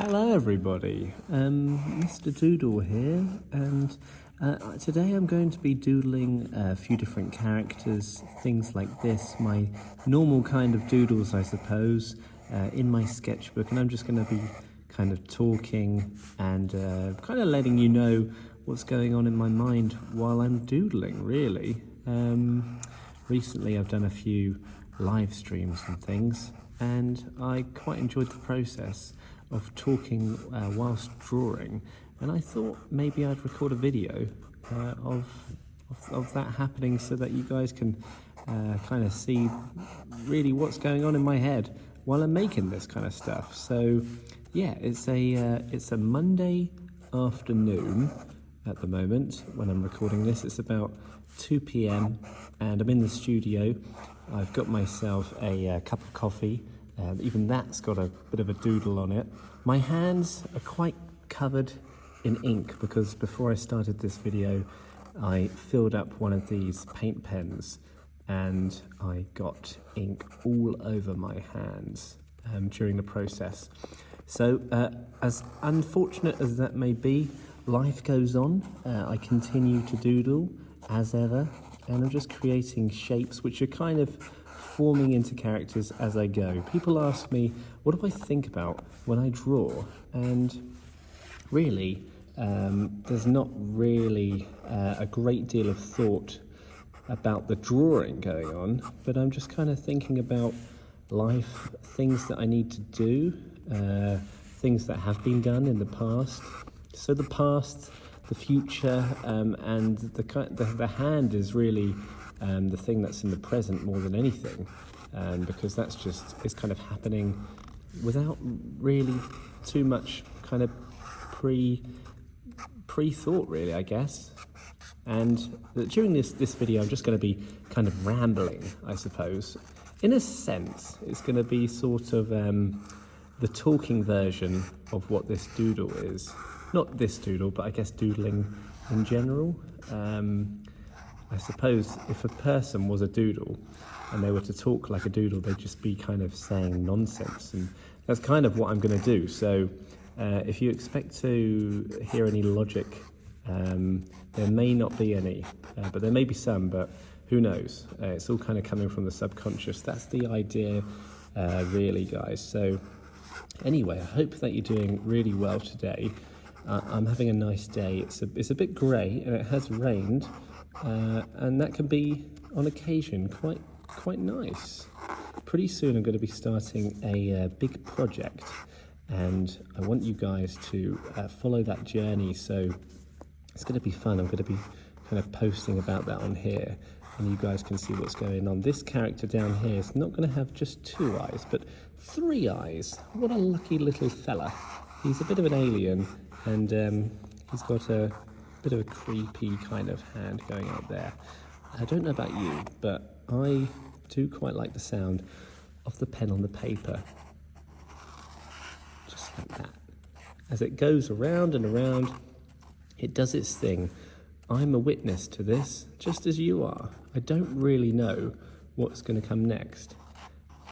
Hello everybody, Mr. Doodle here, and today I'm going to be doodling a few different characters, things like this, my normal kind of doodles I suppose, in my sketchbook, and I'm just going to be kind of talking and kind of letting you know what's going on in my mind while I'm doodling, really. Recently I've done a few live streams and things, and I quite enjoyed the process of talking whilst drawing, and I thought maybe I'd record a video of that happening so that you guys can kind of see really what's going on in my head while I'm making this kind of stuff. So yeah, it's a Monday afternoon at the moment when I'm recording this. It's about 2 p.m. and I'm in the studio. I've got myself a cup of coffee. Even that's got a bit of a doodle on it. My hands are quite covered in ink because before I started this video, I filled up one of these paint pens and I got ink all over my hands during the process. So as unfortunate as that may be, life goes on. I continue to doodle as ever, and I'm just creating shapes which are kind of forming into characters as I go. People ask me, what do I think about when I draw? And really, there's not really a great deal of thought about the drawing going on, but I'm just kind of thinking about life, things that I need to do, things that have been done in the past. So the past, the future, and the hand is really the thing that's in the present more than anything, because it's kind of happening without really too much kind of pre-thought, really, I guess. And during this video, I'm just going to be kind of rambling, I suppose. In a sense, it's going to be sort of the talking version of what this doodle is. Not this doodle, but I guess doodling in general. I suppose if a person was a doodle and they were to talk like a doodle, they'd just be kind of saying nonsense, and that's kind of what I'm going to do. So if you expect to hear any logic, there may not be any, but there may be some, but who knows? It's all kind of coming from the subconscious. That's the idea, really, guys. So anyway, I hope that you're doing really well today. I'm having a nice day. It's a bit grey and it has rained, and that can be on occasion quite nice. Pretty soon I'm going to be starting a big project, and I want you guys to follow that journey. So it's going to be fun. I'm going to be kind of posting about that on here, and you guys can see what's going on. This character down here is not going to have just 2 eyes, but 3 eyes. What a lucky little fella. He's a bit of an alien, and he's got a bit of a creepy kind of hand going out there. I don't know about you, but I do quite like the sound of the pen on the paper. Just like that. As it goes around and around, it does its thing. I'm a witness to this, just as you are. I don't really know what's going to come next.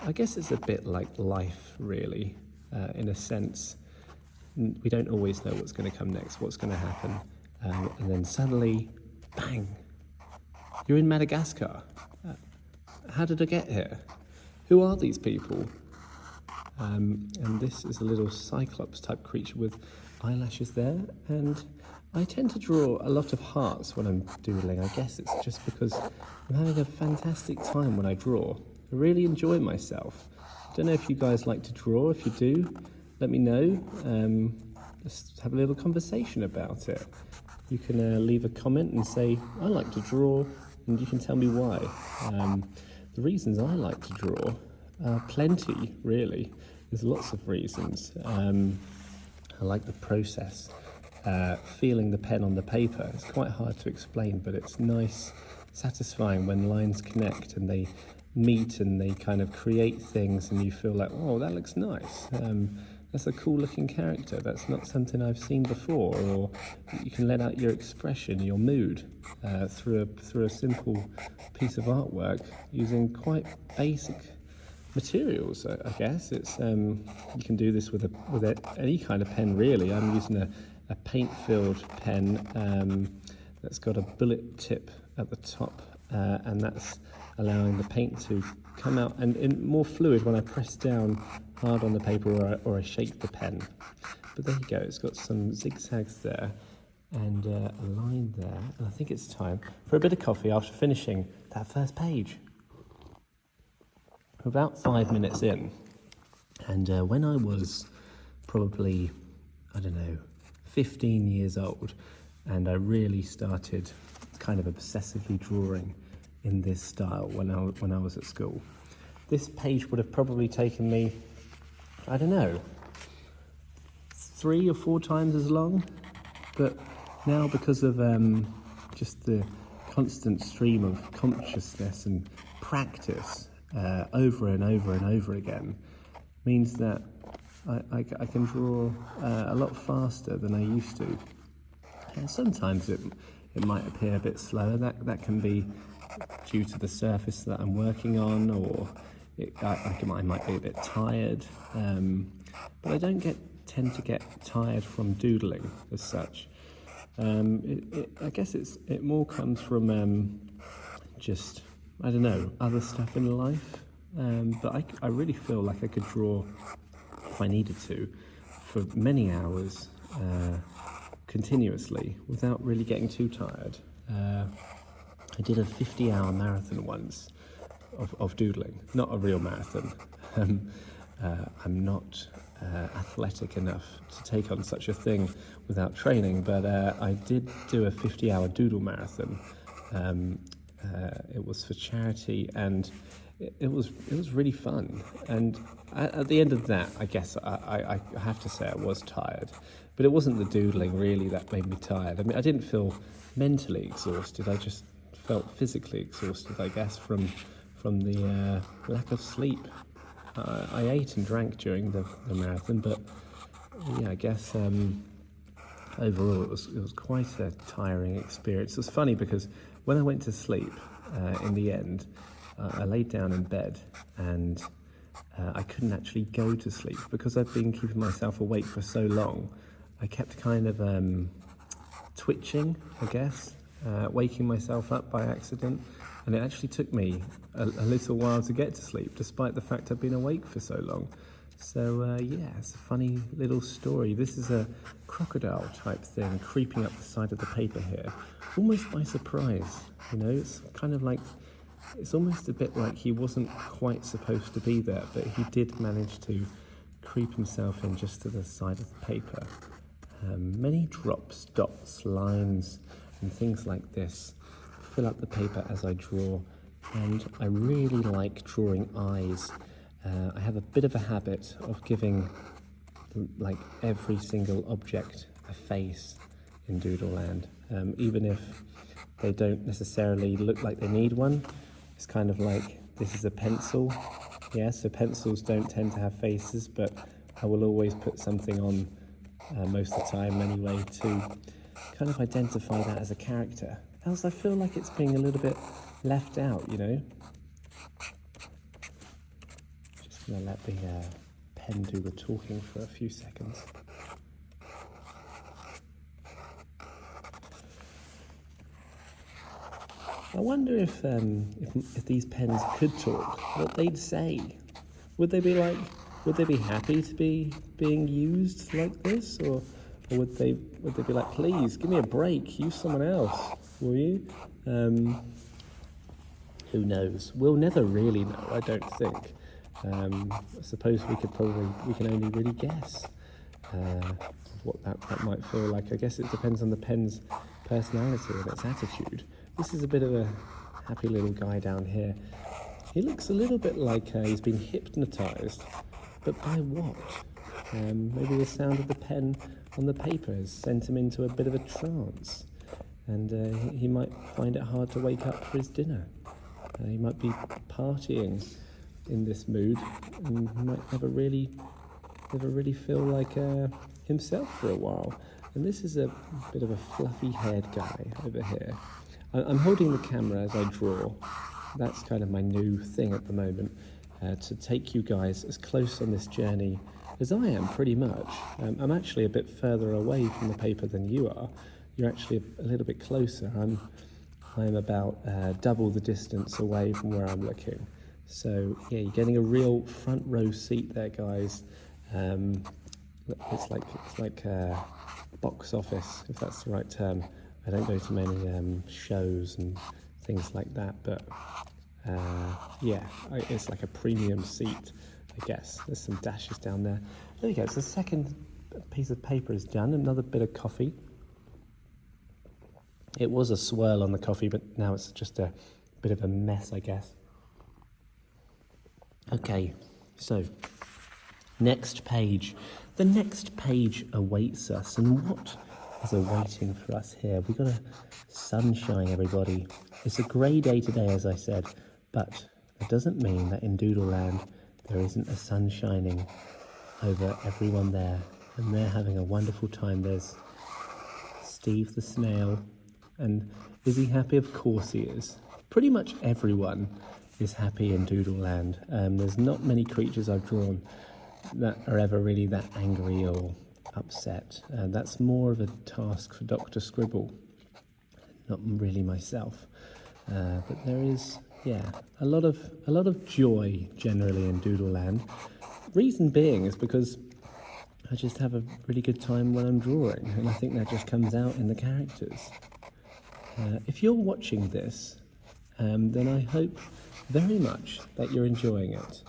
I guess it's a bit like life, really, in a sense. We don't always know what's going to come next, what's going to happen. And then suddenly, bang, you're in Madagascar. How did I get here? Who are these people? And this is a little cyclops type creature with eyelashes there. And I tend to draw a lot of hearts when I'm doodling. I guess it's just because I'm having a fantastic time when I draw. I really enjoy myself. I don't know if you guys like to draw. If you do, let me know. Let's have a little conversation about it. You can leave a comment and say, I like to draw, and you can tell me why. The reasons I like to draw are plenty, really. There's lots of reasons. I like the process, feeling the pen on the paper. It's quite hard to explain, but it's nice, satisfying when lines connect and they meet and they kind of create things, and you feel like, oh, that looks nice. That's a cool looking character. That's not something I've seen before. Or you can let out your expression, your mood, through a simple piece of artwork using quite basic materials. I guess it's you can do this with any kind of pen really. I'm using a paint-filled pen that's got a bullet tip at the top, and that's allowing the paint to come out and in more fluid when I press down hard on the paper or I shake the pen. But there you go, it's got some zigzags there and a line there, and I think it's time for a bit of coffee after finishing that first page. We're about 5 minutes in, and when I was probably, I don't know, 15 years old, and I really started kind of obsessively drawing in this style when I was at school. This page would have probably taken me, I don't know, 3 or 4 times as long, but now because of just the constant stream of consciousness and practice over and over and over again, means that I can draw a lot faster than I used to. And sometimes it might appear a bit slower. That can be due to the surface that I'm working on, or I might be a bit tired. But I don't tend to get tired from doodling as such. I guess it more comes from just, I don't know, other stuff in life. But I really feel like I could draw, if I needed to, for many hours continuously without really getting too tired. I did a 50-hour marathon once of doodling, not a real marathon. I'm not athletic enough to take on such a thing without training, but I did do a 50-hour doodle marathon. It was for charity, and it was really fun. And at the end of that, I guess I have to say I was tired, but it wasn't the doodling really that made me tired. I mean, I didn't feel mentally exhausted. I just felt physically exhausted, I guess, from the lack of sleep. I ate and drank during the marathon, but yeah, I guess overall it was quite a tiring experience. It was funny because when I went to sleep in the end, I laid down in bed and I couldn't actually go to sleep because I'd been keeping myself awake for so long. I kept kind of twitching, I guess, waking myself up by accident, and it actually took me a little while to get to sleep, despite the fact I've been awake for so long. So yeah, it's a funny little story. This is a crocodile type thing creeping up the side of the paper here, almost by surprise. You know, it's kind of like, it's almost a bit like he wasn't quite supposed to be there, but he did manage to creep himself in just to the side of the paper. Many drops, dots, lines, and things like this fill up the paper as I draw, and I really like drawing eyes. I have a bit of a habit of giving like every single object a face in Doodleland, even if they don't necessarily look like they need one. It's kind of like, this is a pencil. Yeah, so pencils don't tend to have faces, but I will always put something on most of the time anyway to kind of identify that as a character. Else I feel like it's being a little bit left out, you know. Just gonna let the pen do the talking for a few seconds. I wonder if these pens could talk, what they'd say. Would they be happy to be being used like this, or would they be like, please give me a break, use someone else, will you? Who knows? We'll never really know, I don't think. I suppose we can only really guess what that might feel like. I guess it depends on the pen's personality and its attitude. This is a bit of a happy little guy down here. He looks a little bit like he's been hypnotized, but by what? Maybe the sound of the pen on the paper has sent him into a bit of a trance, and he might find it hard to wake up for his dinner. He might be partying in this mood, and he might never really feel like himself for a while. And this is a bit of a fluffy-haired guy over here. I'm holding the camera as I draw. That's kind of my new thing at the moment. to take you guys as close on this journey as I am, pretty much. I'm actually a bit further away from the paper than you are. You're actually a little bit closer. I'm about double the distance away from where I'm looking. So yeah, you're getting a real front row seat there, guys. It's like box office, if that's the right term. I don't go to many shows and things like that, but yeah, it's like a premium seat, I guess. There's some dashes down there. There we go. So the second piece of paper is done. Another bit of coffee. It was a swirl on the coffee, but now it's just a bit of a mess, I guess. Okay, so next page. The next page awaits us, and what is awaiting for us here? We've got a sunshine, everybody. It's a grey day today, as I said, but it doesn't mean that in Doodleland there isn't a sun shining over everyone there, and they're having a wonderful time. There's Steve the snail, and is he happy? Of course he is. Pretty much everyone is happy in Doodleland. There's not many creatures I've drawn that are ever really that angry or upset. That's more of a task for Dr. Scribble, not really myself. But there is, yeah, a lot of joy generally in Doodleland. Reason being is because I just have a really good time when I'm drawing, and I think that just comes out in the characters. If you're watching this, then I hope very much that you're enjoying it.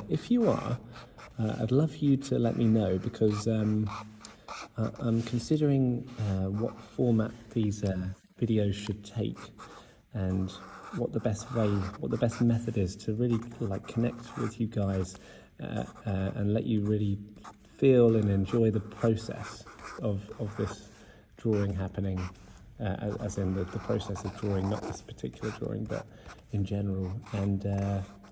If you are, I'd love you to let me know, because I'm considering what format these videos should take, and what the best method is to really like connect with you guys and let you really feel and enjoy the process of this drawing happening, as in the process of drawing, not this particular drawing, but in general. And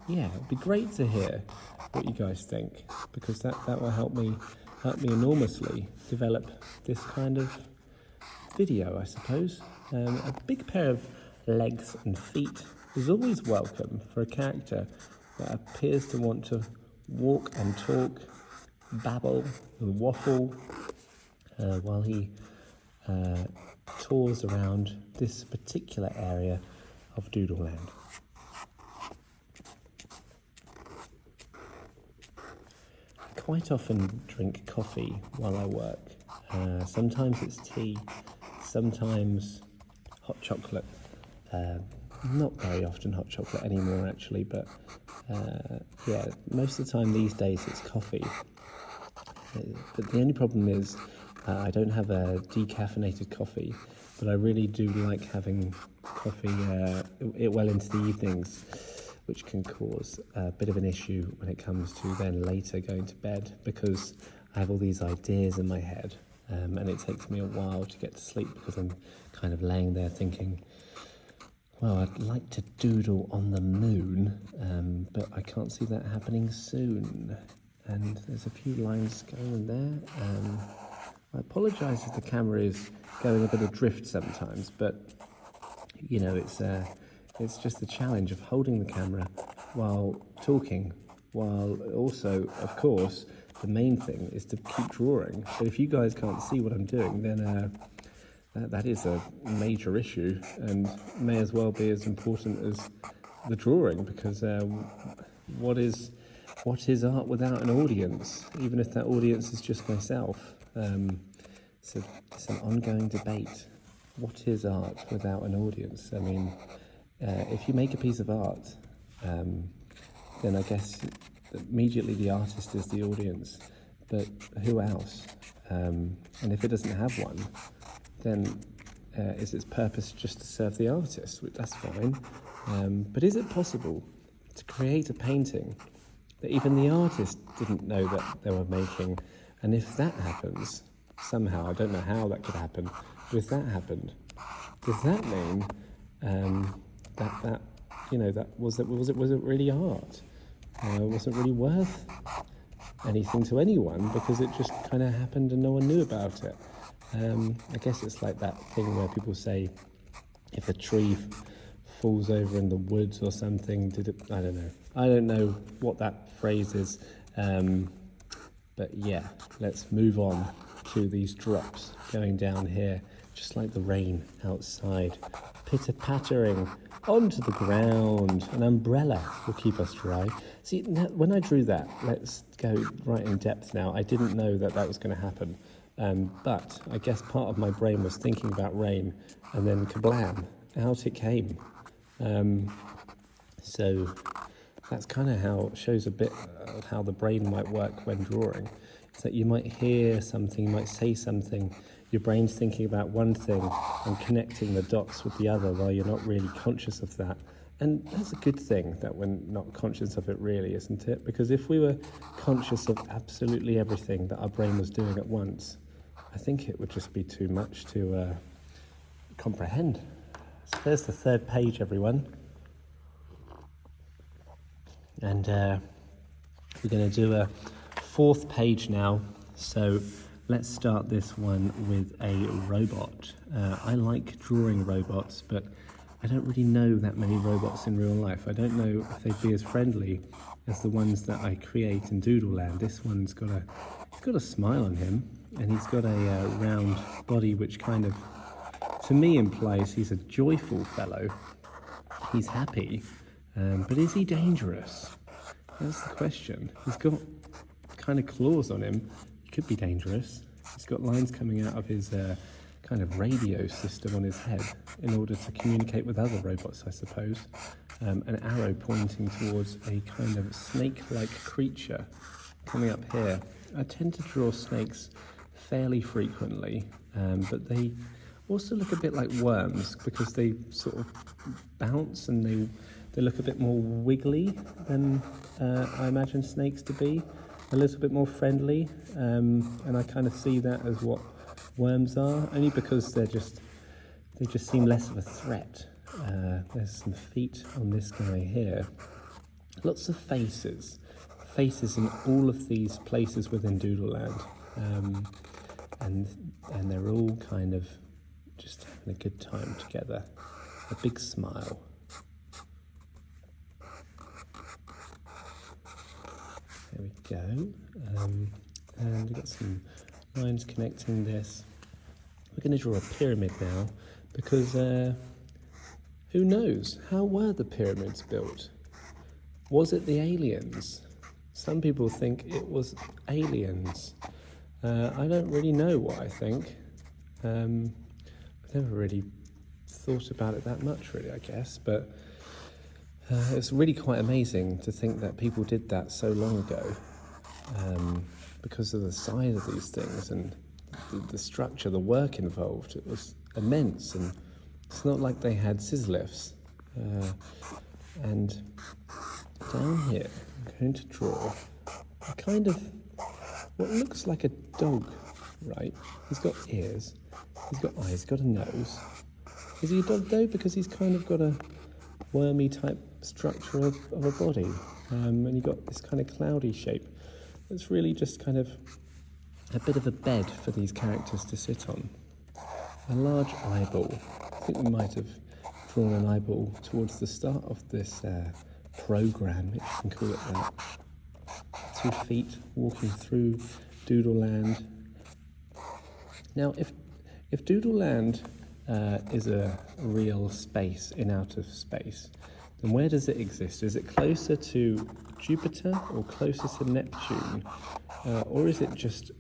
yeah, it'd be great to hear what you guys think, because that will help me enormously develop this kind of video, I suppose. A big pair of legs and feet is always welcome for a character that appears to want to walk and talk, babble and waffle while he tours around this particular area of Doodleland. I quite often drink coffee while I work. Sometimes it's tea, sometimes hot chocolate. Not very often hot chocolate anymore, actually, but yeah, most of the time these days it's coffee. But the only problem is I don't have a decaffeinated coffee, but I really do like having coffee well into the evenings, which can cause a bit of an issue when it comes to then later going to bed, because I have all these ideas in my head, and it takes me a while to get to sleep, because I'm kind of laying there thinking, well, I'd like to doodle on the moon, but I can't see that happening soon. And there's a few lines going in there. I apologise if the camera is going a bit adrift sometimes, but you know, it's just the challenge of holding the camera while talking, while also, of course, the main thing is to keep drawing. But if you guys can't see what I'm doing, then that is a major issue, and may as well be as important as the drawing, because what is art without an audience, even if that audience is just myself? It's an ongoing debate. What is art without an audience? I mean, if you make a piece of art, then I guess immediately the artist is the audience, but who else? And if it doesn't have one, then is its purpose just to serve the artist? That's fine. But is it possible to create a painting that even the artist didn't know that they were making? And if that happens, somehow, I don't know how that could happen, but if that happened, does that mean that you know, that was it really art? Was it really worth anything to anyone, because it just kind of happened and no one knew about it? I guess it's like that thing where people say, if a tree falls over in the woods or something, I don't know. I don't know what that phrase is, but yeah, let's move on to these drops going down here, just like the rain outside, pitter-pattering onto the ground. An umbrella will keep us dry. See, now, when I drew that, let's go right in depth now. I didn't know that that was going to happen, but I guess part of my brain was thinking about rain, and then kablam, out it came. So that's kind of how it shows a bit of how the brain might work when drawing. It's that you might hear something, you might say something, your brain's thinking about one thing and connecting the dots with the other while you're not really conscious of that. And that's a good thing that we're not conscious of it really, isn't it? Because if we were conscious of absolutely everything that our brain was doing at once, I think it would just be too much to comprehend. So there's the third page, everyone. And we're going to do a fourth page now. So let's start this one with a robot. I like drawing robots, but I don't really know that many robots in real life. I don't know if they'd be as friendly as the ones that I create in Doodleland. This one's got a smile on him, and he's got a round body, which kind of, to me, implies he's a joyful fellow. He's happy. But is he dangerous? That's the question. He's got kind of claws on him. He could be dangerous. He's got lines coming out of his kind of radio system on his head in order to communicate with other robots, I suppose. An arrow pointing towards a kind of snake-like creature coming up here. I tend to draw snakes fairly frequently, but they also look a bit like worms because they sort of bounce and they look a bit more wiggly than I imagine snakes to be, a little bit more friendly, and I kind of see that as what worms are, only because they just seem less of a threat. There's some feet on this guy here, lots of faces in all of these places within Doodleland, and they're all kind of just having a good time together, a big smile. There we go, and we've got some lines connecting this. We're going to draw a pyramid now, because who knows? How were the pyramids built? Was it the aliens? Some people think it was aliens. I don't really know what I think. I've never really thought about it that much, really, I guess, but it's really quite amazing to think that people did that so long ago, because of the size of these things and the structure, the work involved. It was immense, and it's not like they had scissor lifts. And down here, I'm going to draw a kind of what looks like a dog, right? He's got ears, he's got eyes, he's got a nose. Is he a dog though? Because he's kind of got a wormy type structure of a body, and you've got this kind of cloudy shape. It's really just kind of a bit of a bed for these characters to sit on. A large eyeball. I think we might have drawn an eyeball towards the start of this program, if you can call it that. 2 feet walking through Doodleland. Now, if Doodleland is a real space in outer space, then where does it exist? Is it closer to Jupiter or closer to Neptune? Or is it just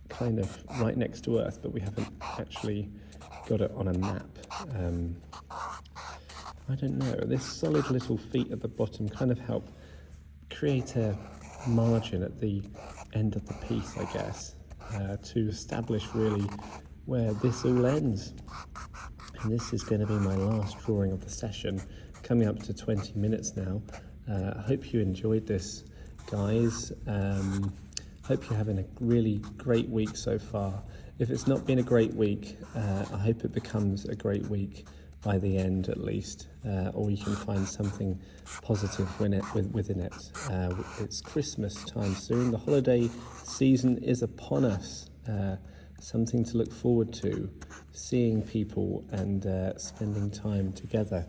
kind of right next to Earth, but we haven't actually got it on a map? I don't know. This solid little feet at the bottom kind of help create a margin at the end of the piece, I guess, to establish really where this all ends. And this is going to be my last drawing of the session, coming up to 20 minutes now. I hope you enjoyed this, guys. Hope you're having a really great week so far. If it's not been a great week, I hope it becomes a great week by the end at least, or you can find something positive within it. It's Christmas time soon. The holiday season is upon us. Something to look forward to, seeing people and spending time together.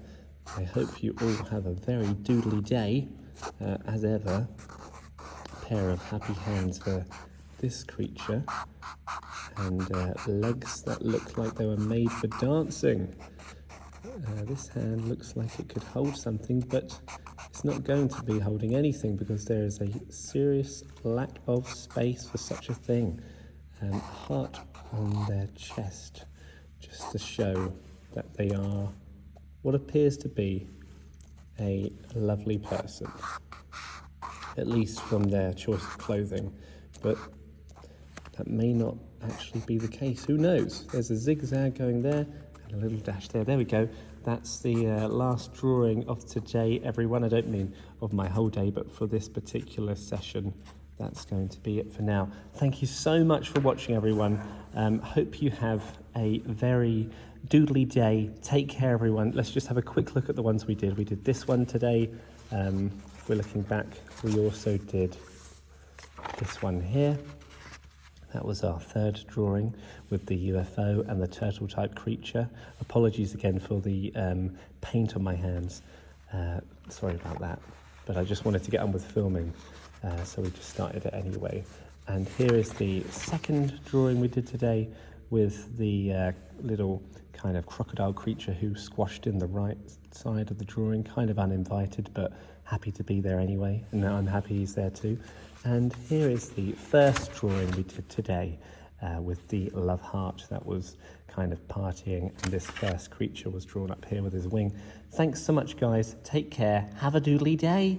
I hope you all have a very doodly day, as ever, a pair of happy hands for this creature, and legs that look like they were made for dancing. This hand looks like it could hold something, but it's not going to be holding anything because there is a serious lack of space for such a thing. Heart on their chest, just to show that they are what appears to be a lovely person, at least from their choice of clothing, but that may not actually be the case. Who knows? There's a zigzag going there and a little dash there. There we go. That's the last drawing of today, everyone. I don't mean of my whole day, but for this particular session, that's going to be it for now. Thank you so much for watching, everyone. Hope you have a very doodly day. Take care, everyone. Let's just have a quick look at the ones we did. We did this one today. If we're looking back, we also did this one here. That was our third drawing with the UFO and the turtle type creature. Apologies again for the paint on my hands. Sorry about that, but I just wanted to get on with filming, so we just started it anyway. And here is the second drawing we did today with the little kind of crocodile creature who squashed in the right side of the drawing, kind of uninvited, but happy to be there anyway, and I'm happy he's there too. And here is the first drawing we did today with the love heart that was kind of partying, and this first creature was drawn up here with his wing. Thanks so much, guys. Take care. Have a doodly day.